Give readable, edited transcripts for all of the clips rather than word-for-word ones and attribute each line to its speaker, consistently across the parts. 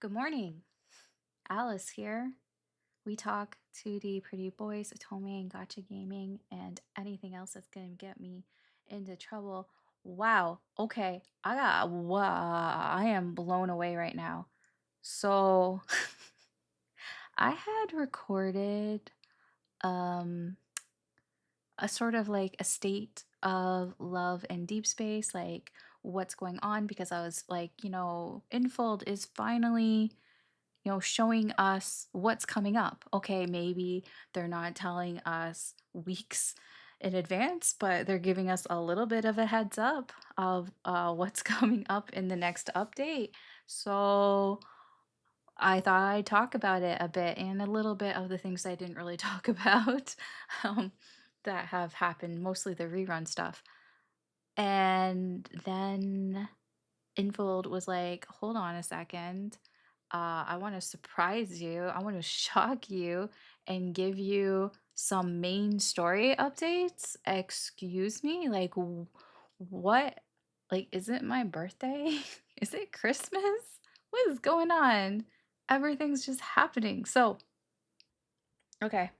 Speaker 1: Good morning. Alice here. We talk 2D pretty boys, Otome and Gotcha Gaming, and anything else that's gonna get me into trouble. Wow. Okay. I am blown away right now. So I had recorded um a sort of like a state of love and deep space, like what's going on, because I was like, Infold is finally showing us what's coming up. Okay, maybe they're not telling us weeks in advance, but they're giving us a little bit of a heads up of what's coming up in the next update. So I thought I'd talk about it a bit and a little bit of the things I didn't really talk about um, that have happened, mostly the rerun stuff. And then Infold was like, hold on a second. I want to surprise you. I want to shock you and give you some main story updates. Excuse me? Like, what? Like, is it my birthday? Is it Christmas? What is going on? Everything's just happening. So, okay,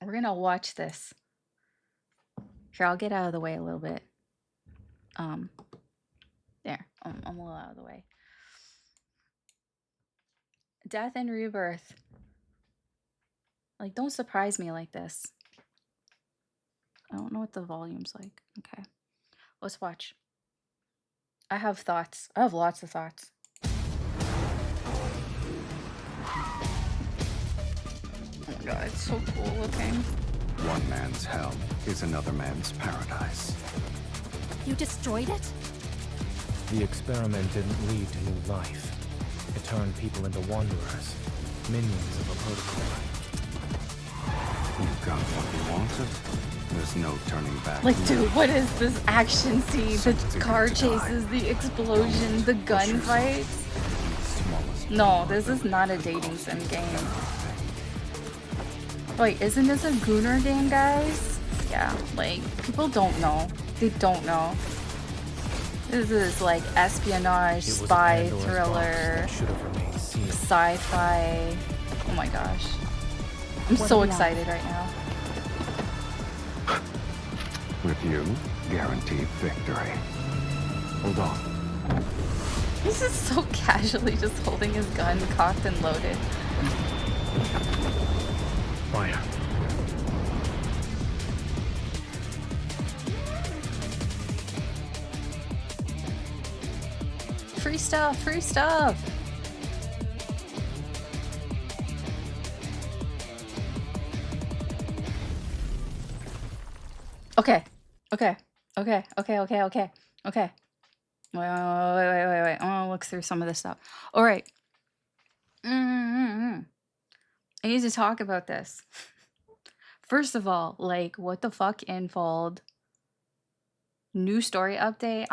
Speaker 1: we're gonna watch this. Here, I'll get out of the way a little bit. Um, there, I'm a little out of the way. Death and Rebirth. Like, don't surprise me like this. I don't know what the volume's like. Okay, let's watch. I have thoughts. I have lots of thoughts. Oh my god, it's so cool looking.
Speaker 2: One man's hell is another man's paradise.
Speaker 3: You destroyed it?
Speaker 4: The experiment didn't lead to new life. It turned people into wanderers, minions of a protocol.
Speaker 2: You got what you wanted. There's no turning back.
Speaker 1: Like, dude, what is this action scene? The car chases, the explosion, the gunfights. No, this is not a dating sim game. Wait, isn't this a Gooner game, guys? Yeah, like, people don't know. They don't know. This is like espionage, spy, thriller, sci-fi. Oh my gosh. I'm so excited right now.
Speaker 2: With you, guaranteed victory. Hold on.
Speaker 1: He's just so casually just holding his gun cocked and loaded.
Speaker 4: Fire.
Speaker 1: Free stuff, free stuff. Okay, okay, okay, okay, okay, okay, okay. Wait. I want to look through some of this stuff. All right. I need to talk about this. First of all, like, what the fuck, Infold? New story update.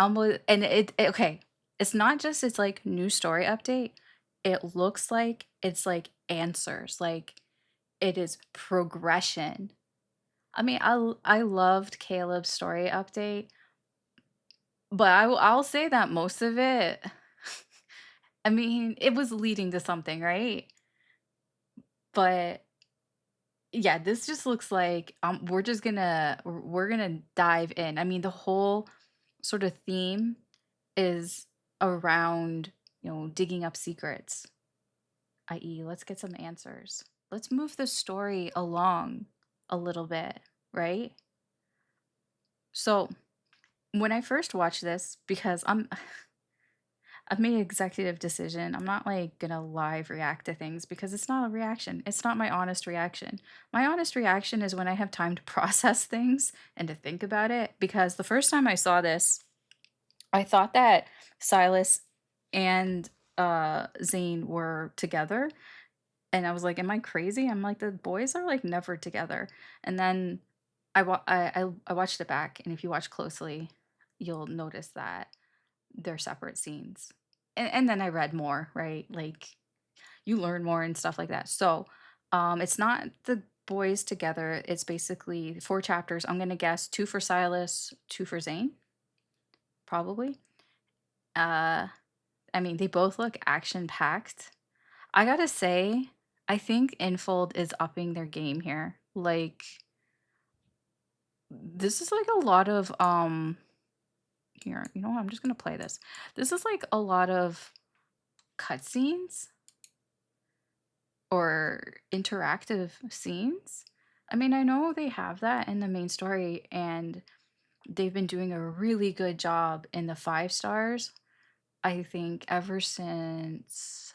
Speaker 1: And okay. It's not just it's like new story update. It looks like it's like answers. Like it is progression. I mean, I loved Caleb's story update, but I'll say that most of it, I mean, it was leading to something, right? But yeah, this just looks like we're gonna dive in. I mean, the whole sort of theme is around, digging up secrets, i.e., let's get some answers. Let's move the story along a little bit, right? So when I first watched this, because I've made an executive decision. I'm not like gonna live react to things because it's not a reaction. It's not my honest reaction. My honest reaction is when I have time to process things and to think about it. Because the first time I saw this, I thought that Silas and Zane were together. And I was like, am I crazy? I'm like, the boys are like never together. And then I watched it back, and if you watch closely, you'll notice that they're separate scenes. And then I read more, right? Like you learn more and stuff like that. So it's not the boys together. It's basically 4 chapters. I'm gonna guess 2 for Silas, 2 for Zane, probably. Uh I mean, they both look action-packed. I gotta say, I think Infold is upping their game here. Like, this is like a lot of here, you know what? I'm just gonna play this. This is like a lot of cutscenes or interactive scenes. I mean, I know they have that in the main story, and they've been doing a really good job in the 5 stars. I think ever since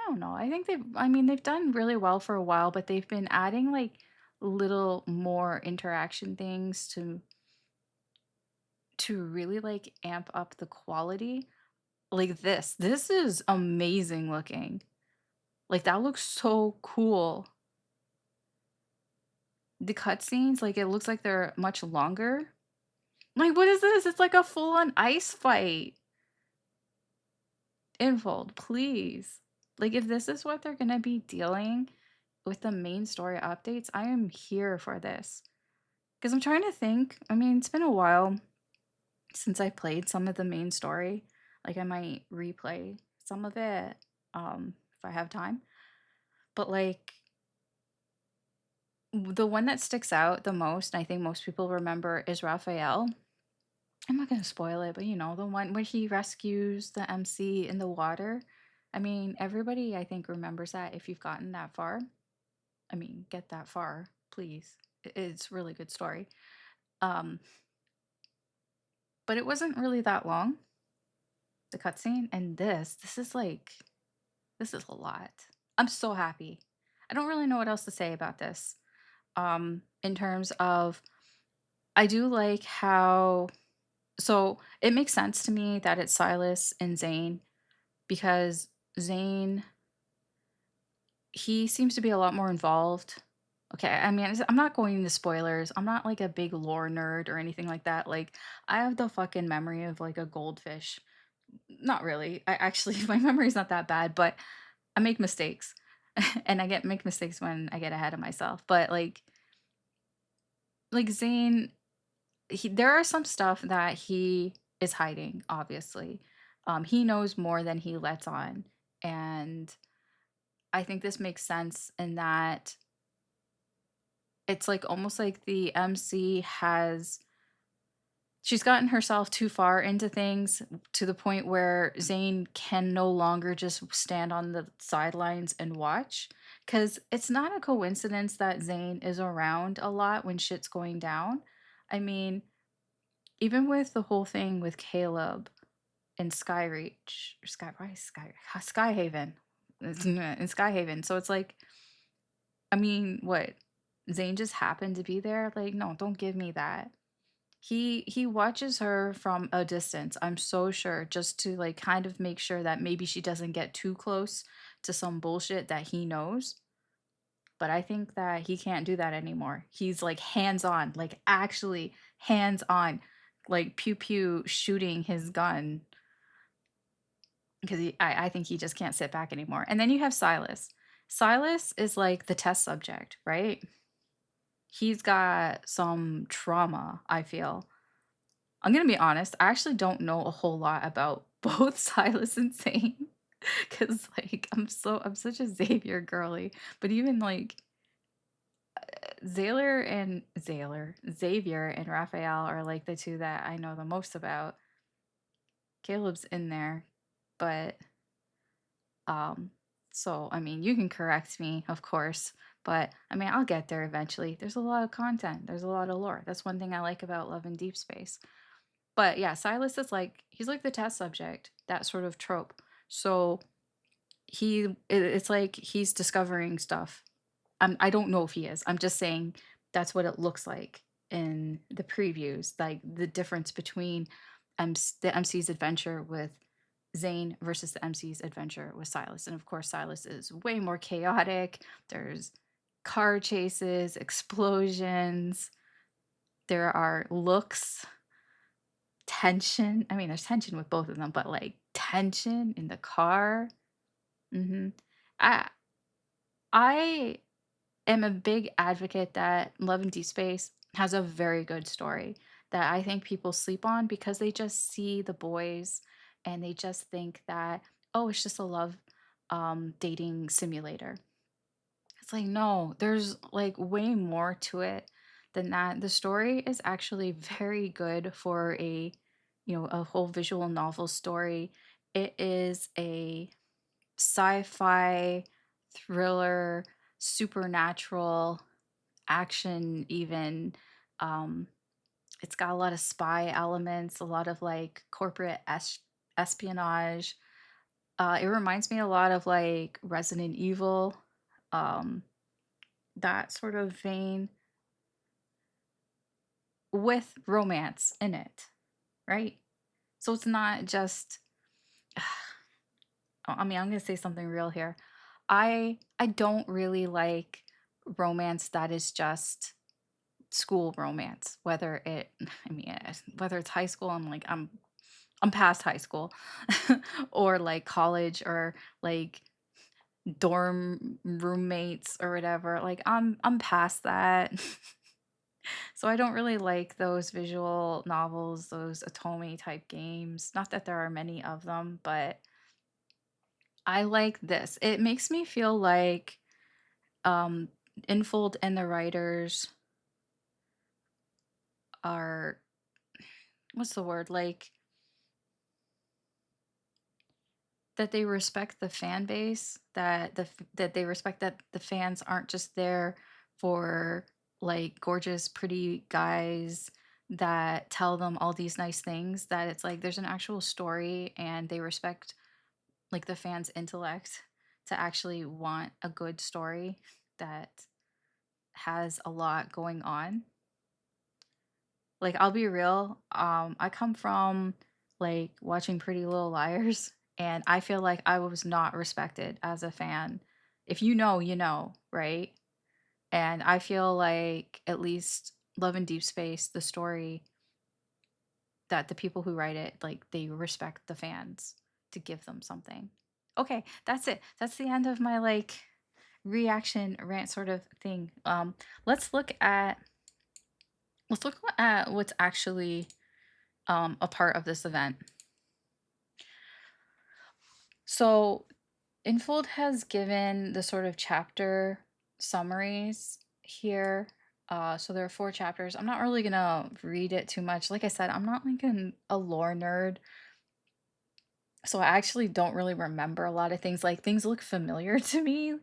Speaker 1: I don't know. I think I mean, they've done really well for a while, but they've been adding like little more interaction things to really like amp up the quality. Like this is amazing looking. Like that looks so cool. The cutscenes, like it looks like they're much longer. Like what is this? It's like a full-on ice fight. Infold, please. Like if this is what they're gonna be dealing with the main story updates, I am here for this. Because I'm trying to think. I mean, it's been a while since I played some of the main story. Like I might replay some of it if I have time. But like the one that sticks out the most, I think most people remember, is Raphael. I'm not gonna spoil it, but you know, the one where he rescues the MC in the water. I mean, everybody I think remembers that if you've gotten that far. I mean, get that far, please. It's a really good story. Um, but it wasn't really that long, the cutscene, and this is like this is a lot. I'm so happy. I don't really know what else to say about this. In terms of I do like how so it makes sense to me that it's Silas and Zane because Zane he seems to be a lot more involved. Okay, I mean, I'm not going into spoilers. I'm not like a big lore nerd or anything like that. Like, I have the fucking memory of like a goldfish. Not really. I actually, my memory's not that bad, but I make mistakes. And I make mistakes when I get ahead of myself. But like Zane, there are some stuff that he is hiding, obviously. He knows more than he lets on. And I think this makes sense in that it's like almost like the MC has she's gotten herself too far into things to the point where Zane can no longer just stand on the sidelines and watch. Because it's not a coincidence that Zane is around a lot when shit's going down. I mean, even with the whole thing with Caleb in Skyreach, or Skyhaven, in Skyhaven. So it's like, I mean, what? Zane just happened to be there? Like, no, don't give me that. He watches her from a distance, I'm so sure, just to like kind of make sure that maybe she doesn't get too close to some bullshit that he knows. But I think that he can't do that anymore. He's like hands on, like actually hands on, like pew pew shooting his gun because I think he just can't sit back anymore. And then you have Silas. Silas is like the test subject, right? He's got some trauma, I feel. I'm gonna be honest, I actually don't know a whole lot about both Silas and Zane. Cause like I'm such a Xavier girly. But even like Xavier and Raphael are like the two that I know the most about. Caleb's in there, but um so I mean you can correct me, of course, but I mean I'll get there eventually. There's a lot of content, there's a lot of lore. That's one thing I like about Love and Deep Space. But yeah, Silas is like he's like the test subject, that sort of trope. So it's like he's discovering stuff. I don't know if he is. I'm just saying that's what it looks like in the previews, like the difference between the MC's adventure with Zane versus the MC's adventure with Silas. And of course, Silas is way more chaotic. There's car chases, explosions. There are looks, tension. I mean, there's tension with both of them, but like tension in the car. hmm I I am a big advocate that Love and Deep Space has a very good story that I think people sleep on because they just see the boys and they just think that, oh, it's just a love dating simulator. It's like, no, there's like way more to it than that. The story is actually very good for a, a whole visual novel story. It is a sci-fi thriller, supernatural action even. Um it's got a lot of spy elements, a lot of like corporate espionage. It reminds me a lot of like Resident Evil, um, that sort of vein with romance in it, right? So it's not just. I mean, I'm gonna say something real here. I don't really like romance that is just school romance. Whether it, I mean, whether it's high school, I'm past high school, or like college, or like dorm roommates or whatever. Like I'm past that. So I don't really like those visual novels, those Otome type games. Not that there are many of them, but I like this. It makes me feel like um Infold and the writers are, what's the word? Like, that they respect the fan base, that they respect that the fans aren't just there for like gorgeous pretty guys that tell them all these nice things, that it's like there's an actual story, and they respect like the fans intellect to actually want a good story that has a lot going on. Like, I'll be real, I come from like watching Pretty Little Liars, and I feel like I was not respected as a fan. If you know, you know, right? And I feel like at least Love and Deep Space, the story, that the people who write it, like, they respect the fans to give them something. Okay, that's it. That's the end of my like reaction rant sort of thing. Let's look at what's actually a part of this event. So, Infold has given the sort of chapter summaries here. So there are 4 chapters. I'm not really gonna read it too much. Like I said, I'm not like a lore nerd, so I actually don't really remember a lot of things. Like, things look familiar to me.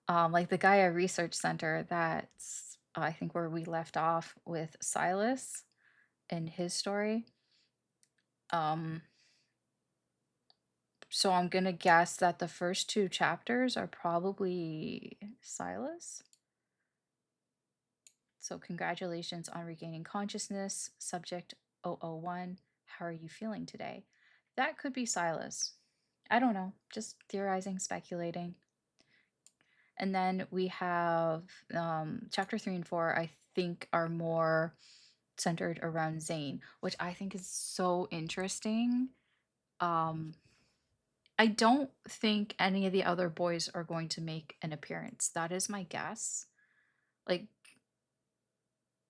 Speaker 1: Like the Gaia Research Center, that's I think where we left off with Silas and his story. Um, So I'm gonna guess that the first 2 chapters are probably Silas. So congratulations on regaining consciousness, subject 001. How are you feeling today? That could be Silas. I don't know, just theorizing, speculating. And then we have chapter 3 and 4, I think, are more centered around Zane, which I think is so interesting. Um, I don't think any of the other boys are going to make an appearance. That is my guess. Like,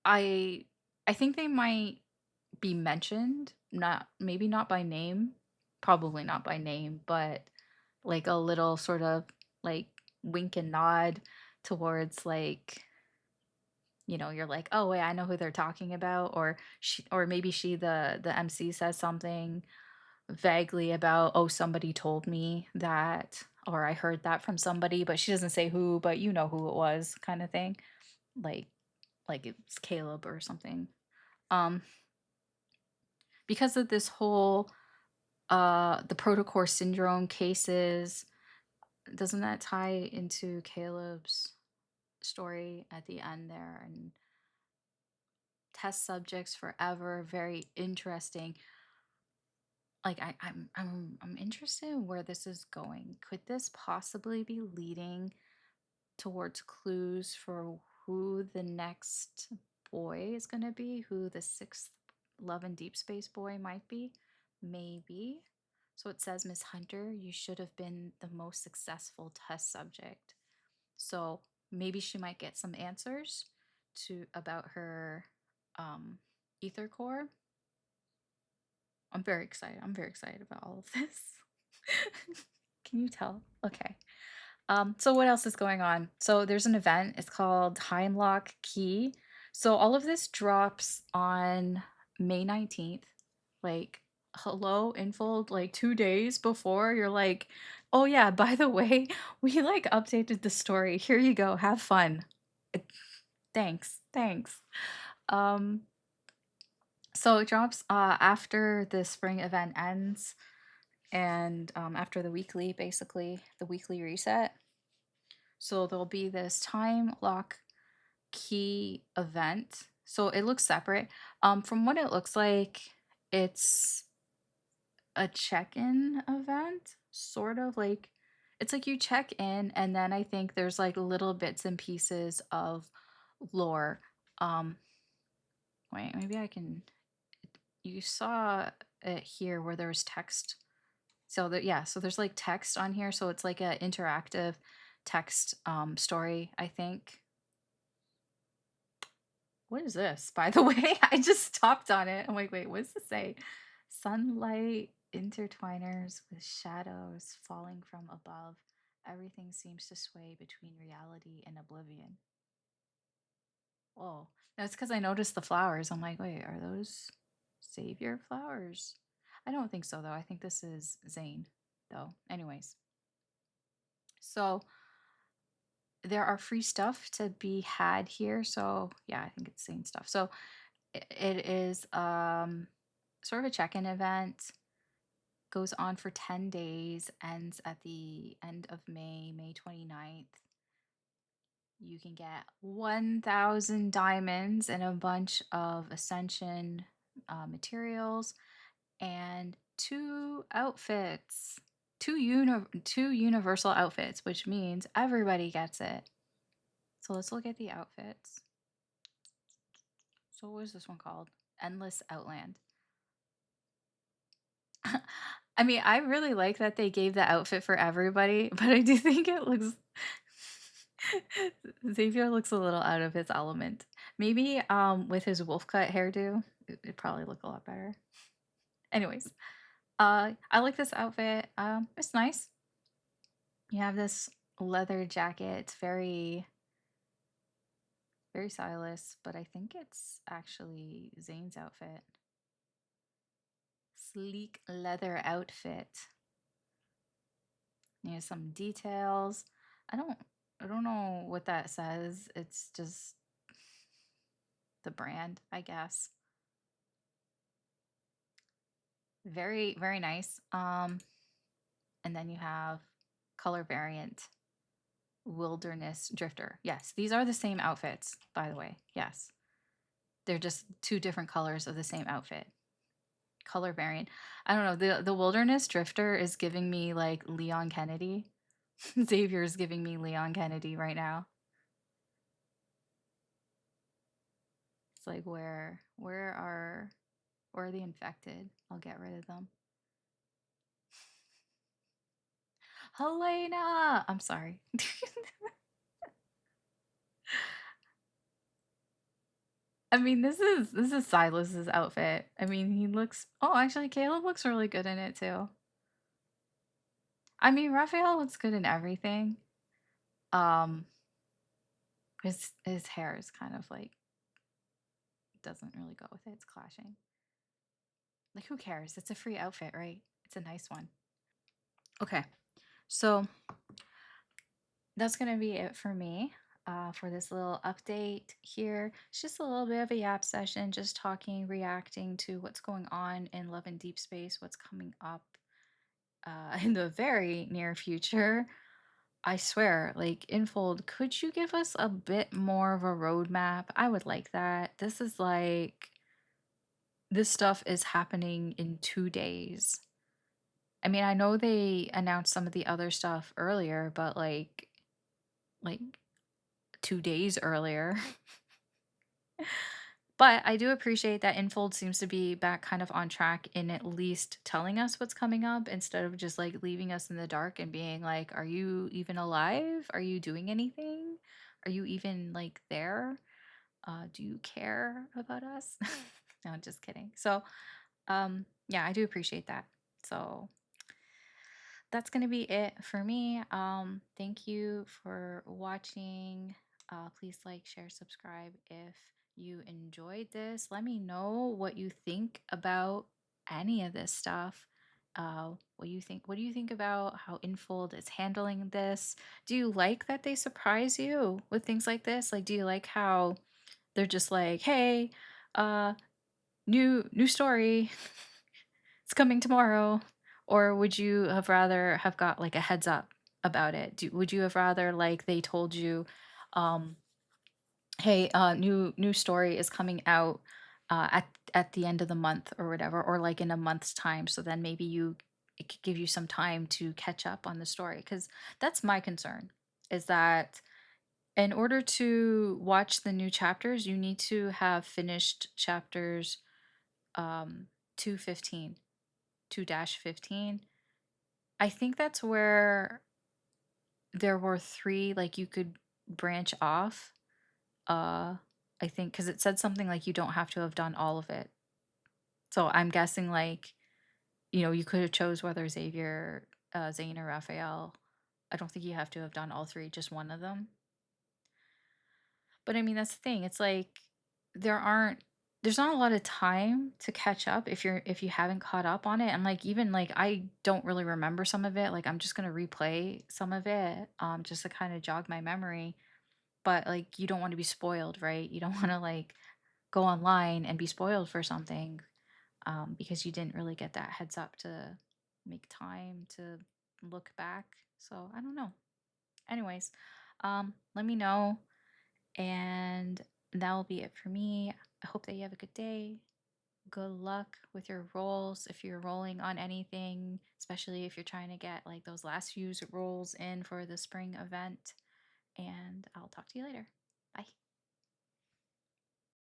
Speaker 1: I I think they might be mentioned, not maybe not by name, probably not by name, but like a little sort of like wink and nod towards, like, you're like, "Oh, wait, I know who they're talking about," or maybe the MC says something vaguely about, "Oh, somebody told me that," or "I heard that from somebody," but she doesn't say who, but you know who it was, kind of thing. Like it's Caleb or something. Um because of this whole the protocore syndrome cases, doesn't that tie into Caleb's story at the end there? And test subjects forever, very interesting. Like, I'm interested in where this is going. Could this possibly be leading towards clues for who the next boy is going to be, who the 6th Love and Deep Space boy might be? Maybe. So it says, Miss Hunter, you should have been the most successful test subject. So maybe she might get some answers to about her ether core. I'm very excited. I'm very excited about all of this. Can you tell? Okay. So what else is going on? So there's an event. It's called Timelock Key. So all of this drops on May 19th. Like, hello, Infold, like 2 days before you're like, oh yeah, by the way, we like updated the story. Here you go. Have fun. Thanks. Thanks. Um, so it drops after the spring event ends and after the weekly, basically, the weekly reset. So there'll be this time lock key event. So it looks separate. From what it looks like, it's a check-in event, sort of like it's like you check in and then I think there's like little bits and pieces of lore. Um wait, maybe I can you saw it here where there was text. So that yeah, so there's like text on here, so it's like a interactive text story, I think. What is this, by the way? I just stopped on it. I'm like, wait, what does this say? Sunlight intertwiners with shadows falling from above. Everything seems to sway between reality and oblivion. Whoa. That's because I noticed the flowers. I'm like, wait, are those savior flowers? I don't think so, though. I think this is Zane, though. Anyways. So there are free stuff to be had here. So yeah, I think it's Zane stuff. So it is sort of a check-in event, goes on for 10 days, ends at the end of May 29th. You can get 1,000 diamonds and a bunch of Ascension materials and two outfits, two universal outfits, which means everybody gets it. So let's look at the outfits. So what is this one called? Endless Outland. I mean, I really like that they gave the outfit for everybody, but I do think it looks Xavier looks a little out of his element. Maybe with his wolf cut hairdo, it'd probably look a lot better. Anyways, I like this outfit. It's nice. You have this leather jacket. It's very very stylish, but I think it's actually Zane's outfit. Sleek leather outfit. You have some details. I don't I don't know what that says. It's just the brand, I guess. Very, very nice. And then you have color variant wilderness drifter. Yes, these are the same outfits, by the way. Yes. They're just two different colors of the same outfit. Color variant. I don't know. The wilderness drifter is giving me like Leon Kennedy. Xavier is giving me Leon Kennedy right now. It's like where are the infected? I'll get rid of them. Helena! I'm sorry. I mean, this is Silas's outfit. I mean, he looks oh, actually Caleb looks really good in it too. I mean, Raphael looks good in everything. Um his hair is kind of like doesn't really go with it. It's clashing. Like who cares? It's a free outfit, right? It's a nice one. Okay. So that's going to be it for me for this little update here. It's just a little bit of a yap session, just talking, reacting to what's going on in Love and Deepspace, what's coming up in the very near future. I swear, like, Infold, could you give us a bit more of a roadmap? I would like that. This is like, this stuff is happening in 2 days. I mean, I know they announced some of the other stuff earlier, but like 2 days earlier. But I do appreciate that Infold seems to be back kind of on track in at least telling us what's coming up instead of just like leaving us in the dark and being like, are you even alive? Are you doing anything? Are you even like there? Do you care about us? No, just kidding. So, yeah, I do appreciate that. So that's gonna be it for me. Thank you for watching. Please like, share, subscribe if you enjoyed this. Let me know what you think about any of this stuff. What you think? What do you think about how Infold is handling this? Do you like that they surprise you with things like this? Like, do you like how they're just like, "Hey, uh, new story. It's coming tomorrow," or would you have rather have got like a heads up about it? Would you have rather like they told you, um, "Hey, new story is coming out at the end of the month or whatever, or like in a month's time," so then maybe it could give you some time to catch up on the story? Because that's my concern, is that in order to watch the new chapters, you need to have finished chapters 215, 2-15. I think that's where there were 3, like, you could branch off. Uh, I think because it said something like you don't have to have done all of it. So I'm guessing, like, you could have chose whether Xavier, Zane, or Raphael. I don't think you have to have done all 3, just one of them. But I mean, that's the thing. It's like there's not a lot of time to catch up if you haven't caught up on it. And like even like I don't really remember some of it. Like I'm just gonna replay some of it just to kind of jog my memory. But like you don't want to be spoiled, right? You don't want to like go online and be spoiled for something because you didn't really get that heads up to make time to look back. So I don't know. Anyways, let me know, and that'll be it for me. I hope that you have a good day. Good luck with your rolls if you're rolling on anything, especially if you're trying to get like those last few rolls in for the spring event. And I'll talk to you later.